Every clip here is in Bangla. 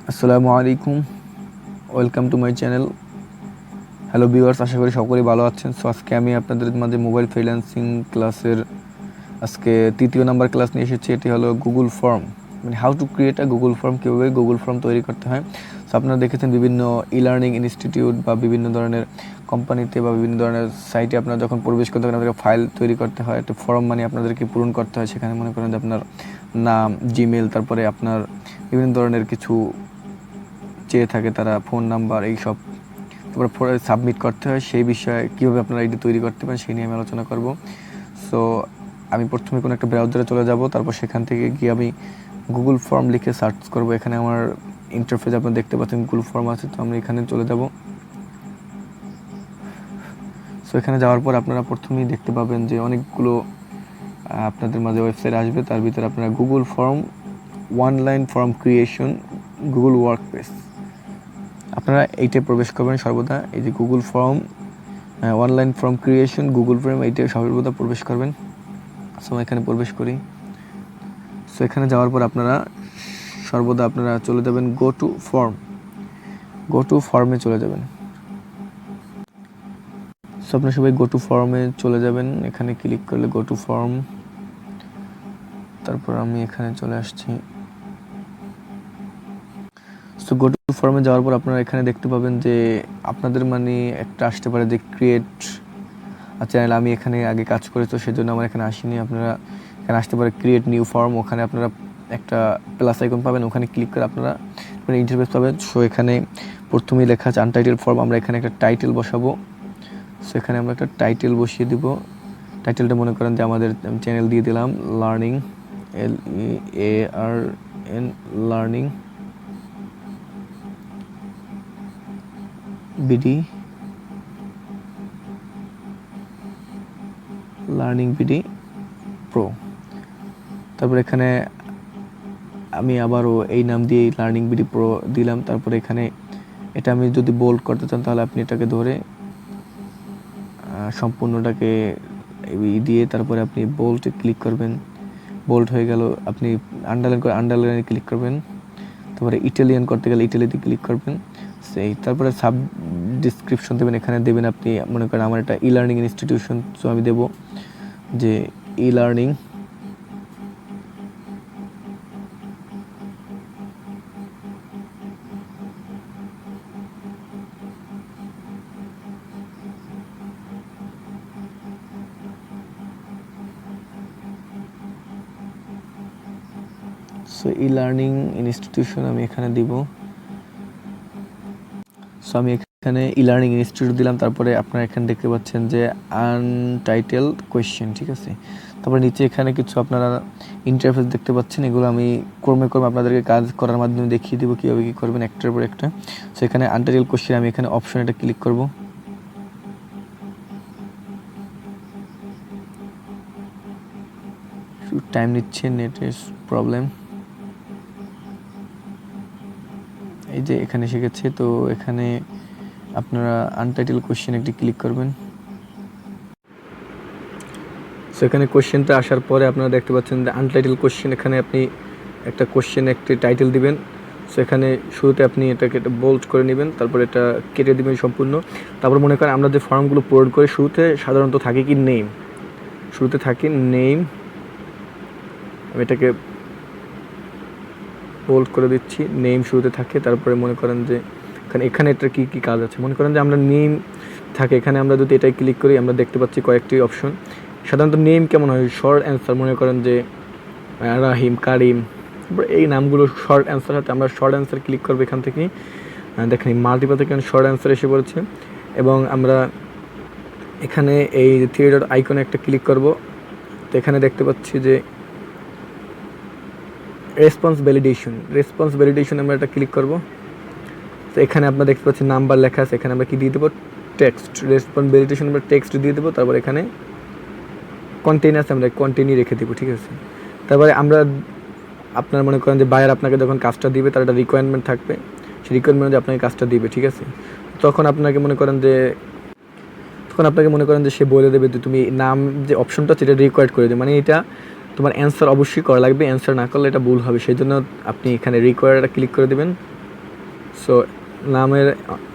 আসসালামু আলাইকুম, welcome to my channel. Hello viewers, আশা করি সকলেই ভালো আছেন। সো আজকে আমি আপনাদের মাঝে মোবাইল ফ্রিল্যান্সিং ক্লাসের আজকে তৃতীয় নাম্বার ক্লাস নিয়ে এসেছি। এটি হলো গুগল ফর্ম, মানে how to create a Google form, কীভাবে গুগল ফর্ম তৈরি করতে হয়। সো আপনারা দেখেছেন বিভিন্ন লার্নিং ইনস্টিটিউট বা বিভিন্ন ধরনের কোম্পানিতে বা বিভিন্ন ধরনের সাইটে আপনারা যখন প্রবেশ করতে হয় আপনাদেরকে ফাইল তৈরি করতে হয়, একটা ফর্ম মানে আপনাদেরকে পূরণ করতে হয়। সেখানে মনে করেন যে আপনার নাম, জিমেল, তারপরে আপনার বিভিন্ন ধরনের কিছু চেয়ে থাকে, তারা ফোন নাম্বার এইসব, তারপরে সাবমিট করতে হয়। সেই বিষয়ে কীভাবে আপনারা আইডি তৈরি করতে পারেন সেই নিয়ে আমি আলোচনা করব। সো আমি প্রথমে কোনো একটা ব্রাউজারে চলে যাব, তারপর সেখান থেকে গিয়ে আমি গুগল ফর্ম লিখে সার্চ করব। এখানে আমার ইন্টারফেস আপনারা দেখতে পাচ্ছেন গুগল ফর্ম আছে, তো আমরা এখানে চলে যাব। সো এখানে যাওয়ার পর আপনারা প্রথমেই দেখতে পাবেন যে অনেকগুলো আপনাদের মাঝে ওয়েবসাইট আসবে। তার ভিতরে আপনারা Google form, online form creation, Google workspace, আপনারা এইটাই প্রবেশ করবেন সর্বদা। এই যে Google form, online form creation, Google form, এইটাই সর্বদা প্রবেশ করবেন। সো এখানে প্রবেশ করি। সো এখানে যাওয়ার পর আপনারা সর্বদা আপনারা চলে যাবেন go to form, go to ফর্মে চলে যাবেন। সো আপনারা সবাই গো টু ফর্মে চলে যাবেন। এখানে ক্লিক করলে গো টু ফর্ম, তারপর আমি এখানে চলে আসছি। সো গো টু ফর্মে যাওয়ার পর আপনারা এখানে দেখতে পাবেন যে আপনাদের মানে একটা আসতে পারে যে ক্রিয়েট চ্যানেল। আমি এখানে আগে কাজ করি, তো সেজন্য আমার এখানে আসেনি। আপনারা এখানে আসতে পারে ক্রিয়েট নিউ ফর্ম, ওখানে আপনারা একটা প্লাস আইকন পাবেন, ওখানে ক্লিক করে আপনারা ইন্টারফেস পাবেন। সো এখানে প্রথমেই লেখা আছে আনটাইটেল ফর্ম, আমরা এখানে একটা টাইটেল বসাবো। সো এখানে আমরা একটা টাইটেল বসিয়ে দিব। টাইটেলটা মনে করেন যে আমাদের চ্যানেল দিয়ে দিলাম learning, LEARN, learning BD, learning BD pro. তারপর এখানে আমি আবারও এই নাম দিয়ে লার্নিং বিডি প্রো দিলাম। তারপরে এখানে এটা আমি যদি বোল্ড করতে চান তাহলে আপনি এটাকে ধরে সম্পূর্ণটাকে দিয়ে তারপরে আপনি বোল্ডে ক্লিক করবেন। বোল্ড হয়ে গেল, আপনি আন্ডারলাইন করে আন্ডারলাইনে ক্লিক করবেন। তারপরে ইটালিয়ান করতে গেলে ইটালিতে ক্লিক করবেন। সেই তারপরে সাব ডিসক্রিপশন দেবেন, এখানে দেবেন আপনি মনে করেন আমার একটা লার্নিং ইনস্টিটিউশন, সো আমি দেবো যে লার্নিং। সো লার্নিং ইনস্টিটিউশন আমি এখানে দিব। সো আমি এখানে লার্নিং ইনস্টিটিউট দিলাম। তারপরে আপনারা এখানে দেখতে পাচ্ছেন যে আনটাইটেল কোয়েশ্চেন, ঠিক আছে। তারপরে নিচে এখানে কিছু আপনারা ইন্টারফেস দেখতে পাচ্ছেন, এগুলো আমি ক্রমে ক্রমে আপনাদেরকে কাজ করার মাধ্যমে দেখিয়ে দেবো কীভাবে কী করবেন একটার পর একটা। সো এখানে আনটাইটেল কোয়েশ্চেন আমি এখানে অপশন এটা ক্লিক করব। টাইম নিচ্ছে, নেটের প্রবলেম। এই যে এখানে এসে গেছে, তো এখানে আপনারা আনটাইটেল কোয়েশ্চেন একটি ক্লিক করবেন। সো এখানে কোয়েশ্চেনটা আসার পরে আপনারা দেখতে পাচ্ছেন যে আনটাইটেল কোয়েশ্চেন, এখানে আপনি একটা কোয়েশ্চেন একটি টাইটেল দিবেন। সো এখানে শুরুতে আপনি এটাকে বোল্ড করে নেবেন, তারপর এটা কেটে দেবেন সম্পূর্ণ। তারপর মনে করেন আমরা যে ফর্মগুলো পূরণ করি শুরুতে সাধারণত থাকে কি নেম, শুরুতে থাকে নেম, আমি এটাকে বোল্ড করে দিচ্ছি, নেম শুরুতে থাকে। তারপরে মনে করেন যে এখানে এটা কী কী কাজ আছে, মনে করেন যে আমরা নেম থাকে, এখানে আমরা যদি এটাই ক্লিক করি আমরা দেখতে পাচ্ছি কয়েকটি অপশন। সাধারণত নেম কেমন হয়, শর্ট অ্যান্সার, মনে করেন যে রাহিম, কারিম, এই নামগুলো শর্ট অ্যান্সার হাতে আমরা শর্ট অ্যান্সার ক্লিক করবো। এখান থেকে দেখেন মাল্টিপল থেকে শর্ট অ্যান্সার এসে পড়েছে। এবং আমরা এখানে এই থ্রি ডট আইকনে একটা ক্লিক করব। তো এখানে দেখতে পাচ্ছি যে রেসপন্স ভ্যালিডেশন আমরা এটা ক্লিক করব। তো এখানে আপনারা দেখতে পাচ্ছেন নাম্বার লেখা আছে, এখানে আমরা কি দিয়ে দেবো, টেক্সট। রেসপন্স ভ্যালিডেশন আমরা টেক্সট দিয়ে দেবো। তারপর এখানে কন্টেইন আছে, আমরা কন্টেইনই রেখে দেবো, ঠিক আছে। তারপরে আমরা আপনার মনে করেন যে বায়ার আপনাকে যখন কাজটা দিবে তার একটা রিকোয়ারমেন্ট থাকবে, সেই রিকোয়ারমেন্টে আপনাকে কাজটা দিবে, ঠিক আছে। তখন আপনাকে মনে করেন যে সে বলে দেবে যে তুমি নাম যে অপশনটা সেটা রিকোয়ার্ড করে দেবে, মানে এটা তোমার অ্যান্সার অবশ্যই করা লাগবে, অ্যান্সার না করলে এটা ভুল হবে। সেই জন্য আপনি এখানে রিকোয়ার্ডটা ক্লিক করে দেবেন। সো নামের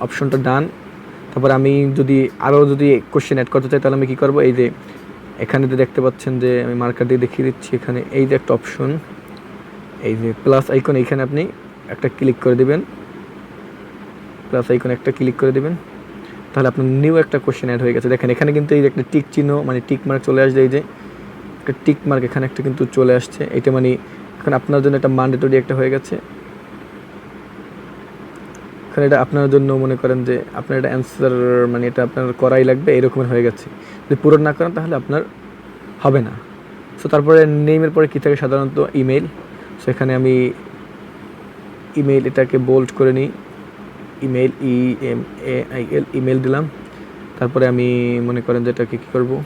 অপশনটা ডান। তারপর আমি যদি আরও যদি কোশ্চেন অ্যাড করতে চাই তাহলে আমি কী করবো, এই যে এখানে যে দেখতে পাচ্ছেন যে আমি মার্কার দিয়ে দেখিয়ে দিচ্ছি, এখানে এই যে একটা অপশন, এই যে প্লাস আইকন, এইখানে আপনি একটা ক্লিক করে দেবেন, প্লাস আইকন একটা ক্লিক করে দেবেন, তাহলে আপনার নিউ একটা কোশ্চেন অ্যাড হয়ে গেছে। দেখেন এখানে কিন্তু এই যে একটা টিক চিহ্ন মানে টিক মার্ক চলে আসছে, এই যে একটা টিক মার্ক এখানে একটা কিন্তু চলে আসছে, এটা মানে এখন আপনার জন্য একটা ম্যান্ডেটরি একটা হয়ে গেছে। এখানে এটা আপনার জন্য মনে করেন যে আপনার এটা অ্যান্সার মানে এটা আপনার করাই লাগবে এরকমের হয়ে গেছে। যদি পূরণ না করেন তাহলে আপনার হবে না। সো তারপরে নেমের পরে কী থাকে, সাধারণত ইমেল। সো এখানে আমি ইমেল এটাকে বোল্ড করে নিই, ইমেল EMAIL ইমেল দিলাম। তারপরে আমি মনে করেন যে এটাকে কী করবো,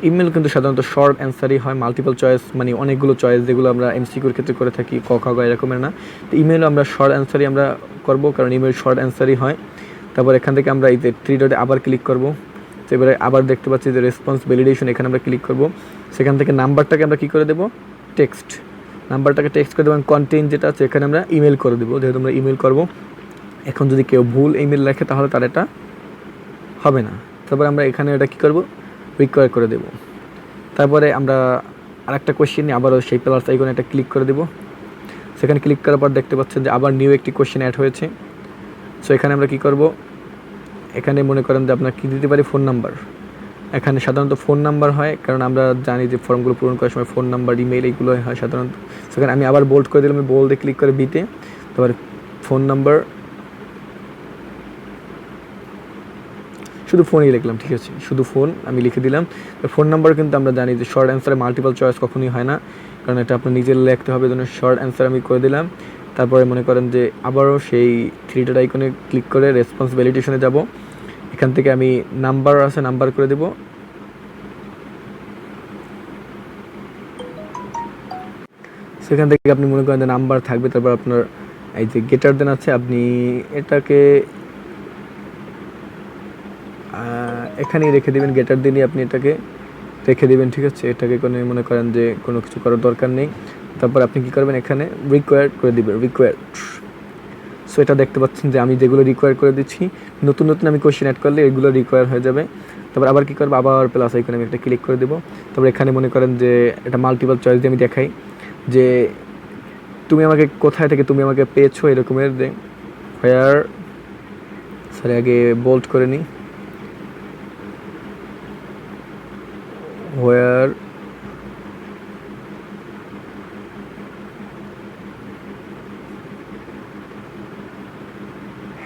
ইমেল কিন্তু সাধারণত শর্ট অ্যান্সারই হয়, মাল্টিপল চয়েস মানে অনেকগুলো চয়েস যেগুলো আমরা এমসিকিউর ক্ষেত্রে করে থাকি ক খ গ এরকমের না। তো ইমেলও আমরা শর্ট অ্যান্সারই আমরা করবো, কারণ ইমেল শর্ট অ্যান্সারই হয়। তারপর এখান থেকে আমরা এই যে 3 ডটে আবার ক্লিক করবো। তো এবারে আবার দেখতে পাচ্ছি যে রেসপন্স ভ্যালিডেশন, এখানে আমরা ক্লিক করবো। সেখান থেকে নাম্বারটাকে আমরা কী করে দেবো, টেক্সট, নাম্বারটাকে টেক্সট করে দেবো। কন্টেন্ট যেটা আছে এখানে আমরা ইমেল করে দেবো, যেহেতু আমরা ইমেল করবো। এখন যদি কেউ ভুল ইমেল লেখে তাহলে তার এটা হবে না। তারপর আমরা এখানে এটা কী করবো, রিকোয়ার করে দেবো। তারপরে আমরা আরেকটা কোয়েশ্চেন নিয়ে আবারও সেই প্লাস আইকনে একটা ক্লিক করে দেবো। সেখানে ক্লিক করার পর দেখতে পাচ্ছেন যে আবার নিউ একটি কোয়েশ্চেন অ্যাড হয়েছে। সো এখানে আমরা কী করব, এখানে মনে করেন যে আপনার কী দিতে পারি, ফোন নাম্বার। এখানে সাধারণত ফোন নাম্বার হয়, কারণ আমরা জানি যে ফর্মগুলো পূরণ করার সময় ফোন নাম্বার ইমেল এইগুলো হয় সাধারণত। সেখানে আমি আবার বোল্ড করে দিলাম, বোল্ডে ক্লিক করে বিতে, তারপরে ফোন নাম্বার, শুধু ফোনই লিখলাম, ঠিক আছে, শুধু ফোন আমি লিখে দিলাম। ফোন নাম্বার কিন্তু আমরা জানি যে শর্ট অ্যান্সারে মাল্টিপল চয়েস কখনোই হয় না, কারণ এটা আপনার নিজের লিখতে হবে, জন্য শর্ট অ্যান্সার আমি করে দিলাম। তারপরে মনে করেন যে আবারও সেই 3 ডট আইকনে ক্লিক করে রেসপন্স ভ্যালিডেশনে যাব। এখান থেকে আমি নাম্বার আছে নাম্বার করে দেব। সেখান থেকে আপনি মনে করেন যে নাম্বার থাকবে। তারপর আপনার এই যে গেটার দেন আছে, আপনি এটাকে এখানেই রেখে দেবেন, গেটার দিনই আপনি এটাকে রেখে দেবেন, ঠিক আছে। এটাকে কোনো মনে করেন যে কোনো কিছু করার দরকার নেই। তারপর আপনি কী করবেন, এখানে রিকোয়ার্ড করে দেবেন, রিকোয়ার্ড। সো এটা দেখতে পাচ্ছেন যে আমি যেগুলো রিকোয়ার করে দিচ্ছি, নতুন নতুন আমি কোয়েশ্চেন অ্যাড করলে এগুলো রিকোয়ার হয়ে যাবে। তারপর আবার কী করবো, আবার প্লাস আইকনে আমি একটা ক্লিক করে দেবো। তারপর এখানে মনে করেন যে এটা মাল্টিপল চয়েস দিয়ে আমি দেখাই যে তুমি আমাকে কোথায় থেকে তুমি আমাকে পেয়েছো, এরকমের যে হোয়ার, সরি আগে বোল্ড করে নিই, where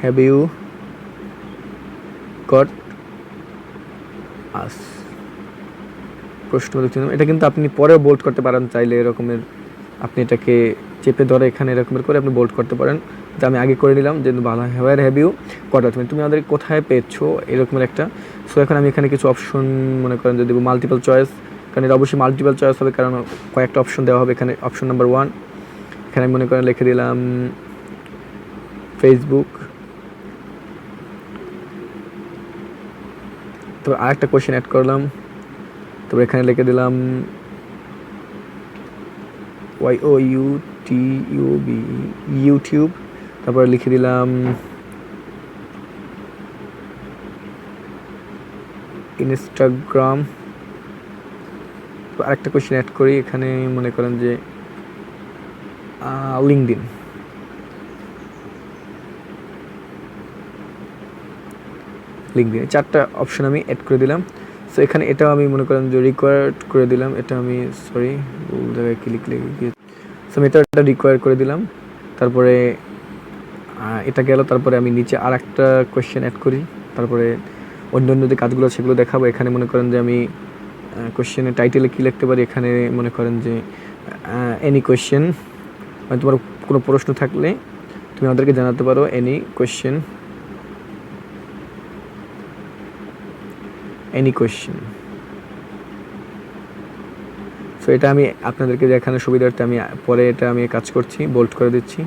have you got us, প্রশ্ন চিহ্ন। এটা কিন্তু আপনি পরেও বোল্ড করতে পারেন চাইলে, এরকমের আপনি এটাকে চেপে ধরে এখানে এরকমের করে আপনি বোল্ড করতে পারেন। যে আমি আগে করে নিলাম যে ভালো, হোয়ার হ্যাভ ইউ গট আস, তুমি আমাদের কোথায় পেয়েছো, এরকমের একটা। সো এখন আমি এখানে কিছু অপশন মনে করেন যে দেবো মাল্টিপল চয়েস, কারণ এটা অবশ্যই মাল্টিপল চয়েস হবে, কারণ কয়েকটা অপশন দেওয়া হবে। এখানে অপশন নাম্বার 1, এখানে আমি মনে করেন লিখে দিলাম ফেসবুক। তো আরেকটা কোয়েশ্চেন অ্যাড করলাম, তারপর এখানে লিখে দিলাম YOUTUB, ইউটিউব। তারপর লিখে দিলাম ইনস্টাগ্রাম। আরেকটা কোয়েশ্চেন অ্যাড করি, এখানে মনে করেন যে লিঙ্কডইন। লিঙ্কডইন 4টা অপশন আমি অ্যাড করে দিলাম। সো এখানে এটাও আমি মনে করেন যে রিকোয়ার্ড করে দিলাম, এটা আমি সরি ভুল জায়গায় ক্লিক লেগে গিয়ে, সো আমি এটা রিকোয়ার করে দিলাম। তারপরে এটা গেল। তারপরে আমি নিচে আর একটা কোয়েশ্চেন অ্যাড করি, তারপরে অন্য অন্য যে কাজগুলো সেগুলো দেখাবো। এখানে মনে করেন যে আমি কোয়েশ্চেনের টাইটেলে কী লিখতে পারি, এখানে মনে করেন যে এনি কোয়েশ্চেন, মানে তোমার কোনো প্রশ্ন থাকলে তুমি আমাদেরকে জানাতে পারো, any question, any question. So এটা আমি আপনাদেরকে দেখানো সুবিধার্থে আমি পরে এটা আমি কাজ করছি, বোল্ড করে দিচ্ছি।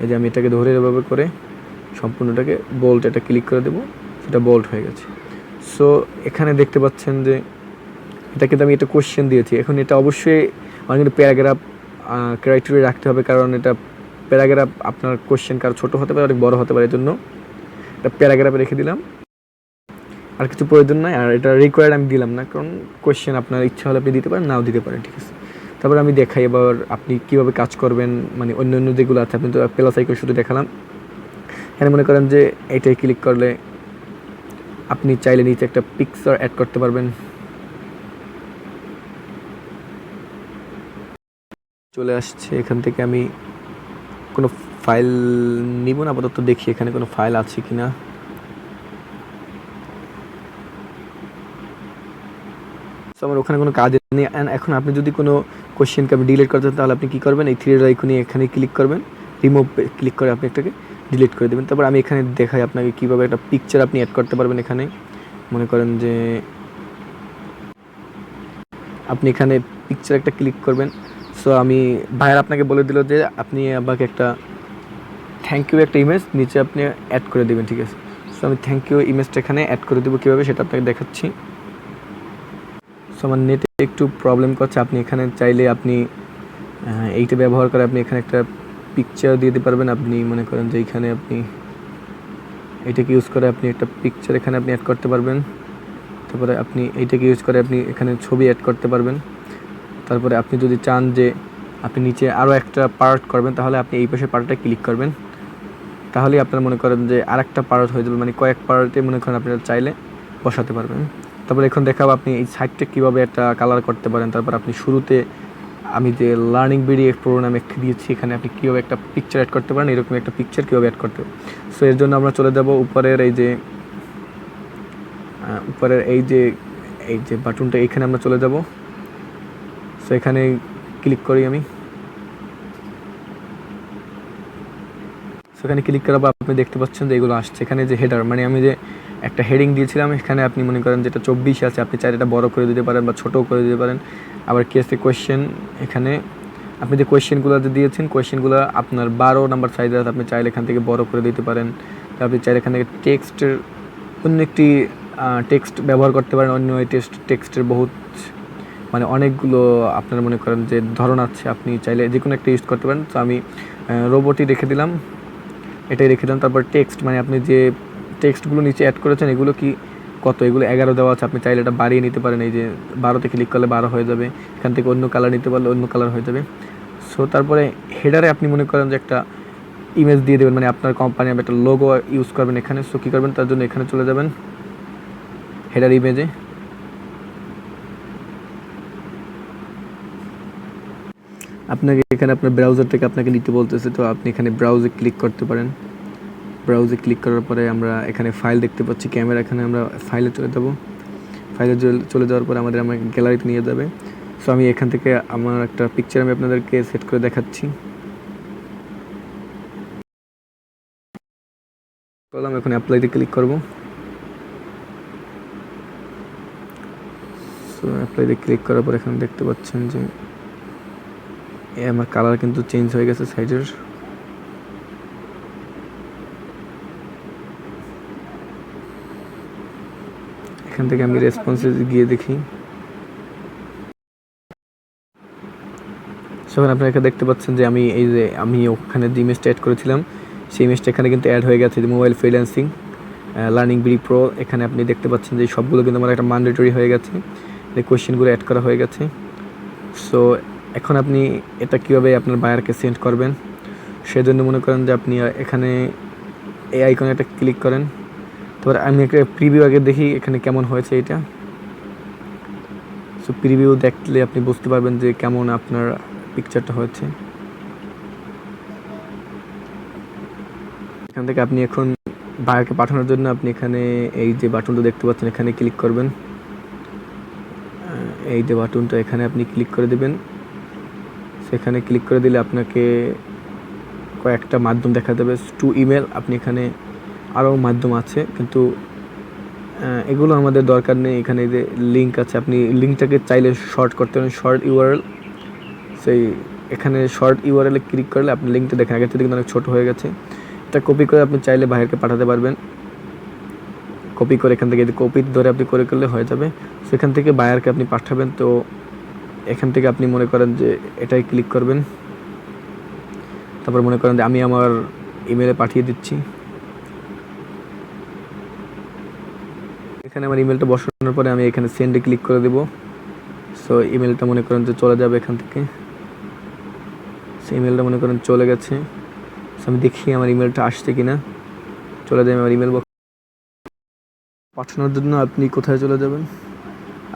এই যে আমি এটাকে ধরে এভাবে করে সম্পূর্ণটাকে বোল্ড এটা ক্লিক করে দেবো, সেটা বোল্ড হয়ে গেছে। সো এখানে দেখতে পাচ্ছেন যে এটা কিন্তু আমি একটা কোয়েশ্চেন দিয়েছি। এখন এটা অবশ্যই আমার কিন্তু প্যারাগ্রাফ ক্রাইটেরিয়া রাখতে হবে, কারণ এটা প্যারাগ্রাফ আপনার কোশ্চেন কারো ছোটো হতে পারে, অনেক বড় হতে পারে, এই জন্য একটা প্যারাগ্রাফে রেখে দিলাম, আর কিছু প্রয়োজন নাই। আর এটা রিকোয়ার্ড আমি দিলাম না, কারণ কোশ্চেন আপনার ইচ্ছা হলে আপনি দিতে পারেন, নাও দিতে পারেন, ঠিক আছে। তারপর আমি দেখাই এবার আপনি কীভাবে কাজ করবেন, মানে অন্য অন্য যেগুলো আছে, আপনি তো প্লাস আইকন শুধু দেখালাম। এখানে মনে করেন যে এইটাই ক্লিক করলে আপনি চাইলে নিচে একটা পিকচার অ্যাড করতে পারবেন। চলে আসছে, এখান থেকে আমি কোনো ফাইল নিব না, আপাতত দেখি এখানে কোনো ফাইল আছে কি না। আমার ওখানে কোনো কাজ নেই। এখন আপনি যদি কোনো কোশ্চেনকে আপনি ডিলিট করতে চান, তাহলে আপনি কী করবেন, এই থ্রি আইকনে এখানে ক্লিক করবেন, রিমুভ ক্লিক করে আপনি একটাকে ডিলিট করে দেবেন। তারপর আমি এখানে দেখাই আপনাকে কীভাবে একটা পিকচার আপনি অ্যাড করতে পারবেন। এখানে মনে করেন যে আপনি এখানে পিকচার একটা ক্লিক করবেন। সো আমি ভাইয়ার আপনাকে বলে দিল যে আপনি আমাকে একটা থ্যাংক ইউ একটা ইমেজ নিচে আপনি অ্যাড করে দেবেন, ঠিক আছে। সো আমি থ্যাংক ইউ ইমেজটা এখানে অ্যাড করে দেবো, কীভাবে সেটা আপনাকে দেখাচ্ছি। সো আমার নেটে একটু প্রবলেম করছে, আপনি এখানে চাইলে আপনি এইটা ব্যবহার করে আপনি এখানে একটা পিকচার দিয়ে দিতে পারবেন। আপনি মনে করেন যে এইখানে আপনি এইটাকে ইউজ করে আপনি একটা পিকচার এখানে আপনি অ্যাড করতে পারবেন। তারপরে আপনি এইটাকে ইউজ করে আপনি এখানে ছবি অ্যাড করতে পারবেন। তারপরে আপনি যদি চান যে আপনি নিচে আরও একটা পার্ট করবেন, তাহলে আপনি এই পাশে পার্টটা ক্লিক করবেন, তাহলেই আপনার মনে করেন যে আরেকটা পার্ট হয়ে যাবে, মানে কয়েক পার্টে মনে করেন আপনারা চাইলে বসাতে পারবেন। তারপর এখন দেখাবো আপনি এই সাইডটা কীভাবে একটা কালার করতে পারেন। তারপর আপনি শুরুতে আমি যে লার্নিং বিডি প্রোগ্রামে দিয়েছি, এখানে আপনি কীভাবে একটা পিকচার অ্যাড করতে পারেন, এরকম একটা পিকচার কীভাবে অ্যাড করতে পারেন। সো এর জন্য আমরা চলে যাব উপরের এই যে বাটনটা, এইখানে আমরা চলে যাব। সো এখানে ক্লিক করি আমি। সেখানে ক্লিক করার পর আপনি দেখতে পাচ্ছেন যে এগুলো আসছে। এখানে যে হেডার, মানে আমি যে একটা হেডিং দিয়েছিলাম, এখানে আপনি মনে করেন যেটা 24 আছে, আপনি চাইলে এটা বড় করে দিতে পারেন বা ছোটও করে দিতে পারেন। আবার কি আছে কোয়েশ্চেন, এখানে আপনি যে কোয়েশ্চেনগুলো যে দিয়েছেন, কোয়েশ্চেনগুলো আপনার 12 নাম্বার সাইজের আছে, আপনি চাইলে এখান থেকে বড় করে দিতে পারেন। আপনি চাইলে এখান থেকে টেক্সটের অন্য একটি টেক্সট ব্যবহার করতে পারেন। অন্য এই টেক্সটের বহুত মানে অনেকগুলো আপনার মনে করেন যে ধরন আছে, আপনি চাইলে যে কোনো একটা ইউজ করতে পারেন। তো আমি রোবটই রেখে দিলাম, এটাই রেখে দিলাম। তারপর টেক্সট, মানে আপনি যে টেক্সটগুলো নিচে অ্যাড করেছেন, এগুলো কি কত, এগুলো 11 দেওয়া আছে, আপনি চাইলে এটা বাড়িয়ে নিতে পারেন। এই যে 12তে ক্লিক করলে 12 হয়ে যাবে, এখান থেকে অন্য কালার নিতে পারলে অন্য কালার হয়ে যাবে। সো তারপরে হেডারে আপনি মনে করেন যে একটা ইমেজ দিয়ে দেবেন, মানে আপনার কোম্পানি একটা লোগো ইউজ করবেন এখানে। সো কী করবেন, তার জন্য এখানে চলে যাবেন হেডার ইমেজে। আপনাকে এখানে আপনার ব্রাউজার থেকে আপনাকে নিতে বলতেছে, তো আপনি এখানে ব্রাউজে ক্লিক করতে পারেন। ব্রাউজে ক্লিক করার পরে আমরা এখানে ফাইল দেখতে পাচ্ছি, ক্যামেরা, এখানে আমরা ফাইলে চলে যাব। ফাইলে চলে যাওয়ার পরে আমাদের আমার গ্যালারিতে নিয়ে যাবে। সো আমি এখান থেকে আমার একটা পিকচার আমি আপনাদেরকে সেট করে দেখাচ্ছি। করলাম, এখন অ্যাপ্লাইতে ক্লিক করব। সো অ্যাপ্লাইতে ক্লিক করার পর এখানে দেখতে পাচ্ছেন যে আমার কালার কিন্তু চেঞ্জ হয়ে গেছে সাইডের। এখান থেকে আমি রেসপন্সে গিয়ে দেখি। যখন আপনারা এখানে দেখতে পাচ্ছেন যে আমি ওখানে যে ইমেজটা অ্যাড করেছিলাম, সেই ইমেজটা এখানে কিন্তু অ্যাড হয়ে গেছে, যে mobile freelancing learning BD pro. এখানে আপনি দেখতে পাচ্ছেন যে সবগুলো কিন্তু আমার একটা ম্যান্ডেটরি হয়ে গেছে, যে কোয়েশ্চেনগুলো অ্যাড করা হয়ে গেছে। সো এখন আপনি এটা কীভাবে আপনার বায়ারকে সেন্ড করবেন, সেজন্য মনে করেন যে আপনি এখানে এই আইকনে একটা ক্লিক করেন। তারপর আমি একটা প্রিভিউ আগে দেখি এখানে কেমন হয়েছে এটা। সো প্রিভিউ দেখলে আপনি বুঝতে পারবেন যে কেমন আপনার পিকচারটা হয়েছে। এখান থেকে আপনি এখন বায়ারকে পাঠানোর জন্য আপনি এখানে এই যে বাটনটা দেখতে পাচ্ছেন, এখানে ক্লিক করবেন। এই যে বাটনটা এখানে আপনি ক্লিক করে দেবেন। সেখানে ক্লিক করে দিলে আপনাকে কয়েকটা মাধ্যম দেখা দেবে, টু ইমেল। আপনি এখানে আরও মাধ্যম আছে, কিন্তু এগুলো আমাদের দরকার নেই। এখানে যে লিঙ্ক আছে, আপনি লিঙ্কটাকে চাইলে শর্ট করতে পারেন, শর্ট ইউআরএল। সেই এখানে শর্ট ইউআরএলে ক্লিক করলে আপনি লিঙ্কটা দেখেন, আগের থেকে কিন্তু অনেক ছোটো হয়ে গেছে। এটা কপি করে আপনি চাইলে বাইরেকে পাঠাতে পারবেন। কপি করে এখান থেকে কপি ধরে আপনি করে করলে হয়ে যাবে। সেখান থেকে বায়ারকে আপনি পাঠাবেন। তো এখান থেকে আপনি মনে করেন যে এটাই ক্লিক করবেন। তারপর মনে করেন যে আমি আমার ইমেলে পাঠিয়ে দিচ্ছি। এখানে আমার ইমেলটা বসানোর পরে আমি এখানে সেন্ডে ক্লিক করে দেব। সো ইমেলটা মনে করেন যে চলে যাবে এখান থেকে। সেই ইমেলটা মনে করেন চলে গেছে। সো আমি দেখি আমার ইমেলটা আসছে কিনা। চলে যাবে আমার ইমেল বক্স। পাঠানোর জন্য আপনি কোথায় চলে যাবেন,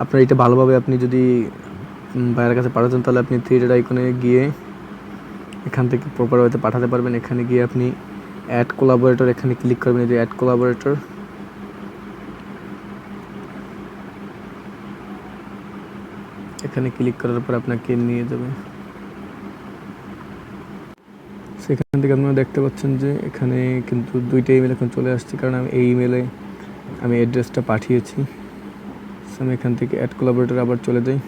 আপনার এটা ভালোভাবে আপনি যদি বাইরের কাছে পাঠাতেন তাহলে আপনি থ্রি ডট আইকনে গিয়ে এখান থেকে প্রপার ওয়েতে পাঠাতে পারবেন। এখানে গিয়ে আপনি অ্যাড কোলাবোরেটর এখানে ক্লিক করবেন, এই যে অ্যাড কোলাবোরেটর। এখানে ক্লিক করার পর আপনাকে নিয়ে যাবে। সেখান থেকে আপনারা দেখতে পাচ্ছেন যে এখানে কিন্তু দুইটা ইমেল এখন চলে আসছে, কারণ আমি এই ইমেলে আমি অ্যাড্রেসটা পাঠিয়েছি। আমি এখান থেকে অ্যাড কোলাবোরেটর আবার চলে যাই।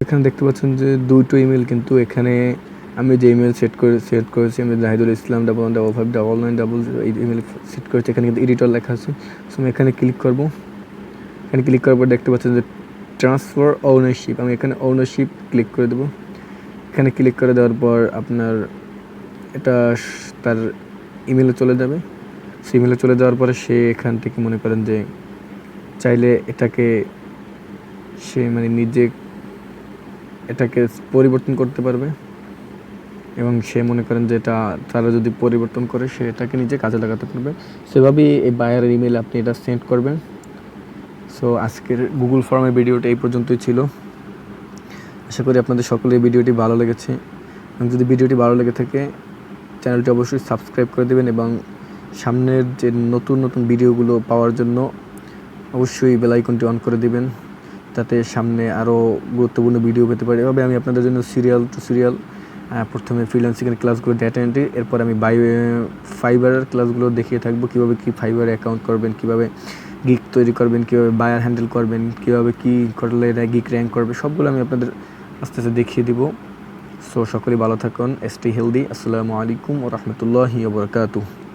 এখানে দেখতে পাচ্ছেন যে দুটো ইমেল কিন্তু এখানে আমি যে ইমেল সেট করেছি আমি জাহিদুল ইসলাম 11559900 এই ইমেল সেট করেছি। এখানে কিন্তু এডিটর লেখা আছে। সো আমি এখানে ক্লিক করব। এখানে ক্লিক করার পর দেখতে পাচ্ছেন যে ট্রান্সফার ওনারশিপ, আমি এখানে ওনারশিপ ক্লিক করে দেবো। এখানে ক্লিক করে দেওয়ার পর আপনার এটা তার ইমেলে চলে যাবে। সে ইমেলে চলে যাওয়ার পরে সে এখান থেকে মনে করেন যে চাইলে এটাকে সে মানে নিজে এটাকে পরিবর্তন করতে পারবে, এবং সে মনে করেন যে এটা তারা যদি পরিবর্তন করে সে এটাকে নিজে কাজে লাগাতে পারবে। সেভাবেই এই বায়ারের ইমেল আপনি এটা সেন্ড করবেন। সো আজকের গুগল ফর্মের ভিডিওটা এই পর্যন্তই ছিল। আশা করি আপনাদের সকলের ভিডিওটি ভালো লেগেছে, এবং যদি ভিডিওটি ভালো লেগে থাকে চ্যানেলটি অবশ্যই সাবস্ক্রাইব করে দেবেন, এবং সামনের যে নতুন নতুন ভিডিওগুলো পাওয়ার জন্য অবশ্যই বেল আইকনটি অন করে দিবেন, যাতে সামনে আরও গুরুত্বপূর্ণ ভিডিও পেতে পারি। এভাবে আমি আপনাদের জন্য সিরিয়াল টু সিরিয়াল প্রথমে ফ্রিল্যান্সিংয়ের ক্লাসগুলো, ডেটা এন্ট্রি, এরপর আমি ফাইবারের ক্লাসগুলো দেখিয়ে থাকবো। কীভাবে কী ফাইবারে অ্যাকাউন্ট করবেন, কীভাবে গিগ তৈরি করবেন, কীভাবে বায়ার হ্যান্ডেল করবেন, কীভাবে কী করলে গিগ র্যাঙ্ক করবে, সবগুলো আমি আপনাদের আস্তে আস্তে দেখিয়ে দিব। সো সকলেই ভালো থাকুন, স্টে হেলদি। আসসালামু আলাইকুম ওয়া রাহমাতুল্লাহি ওয়া বারাকাতুহু।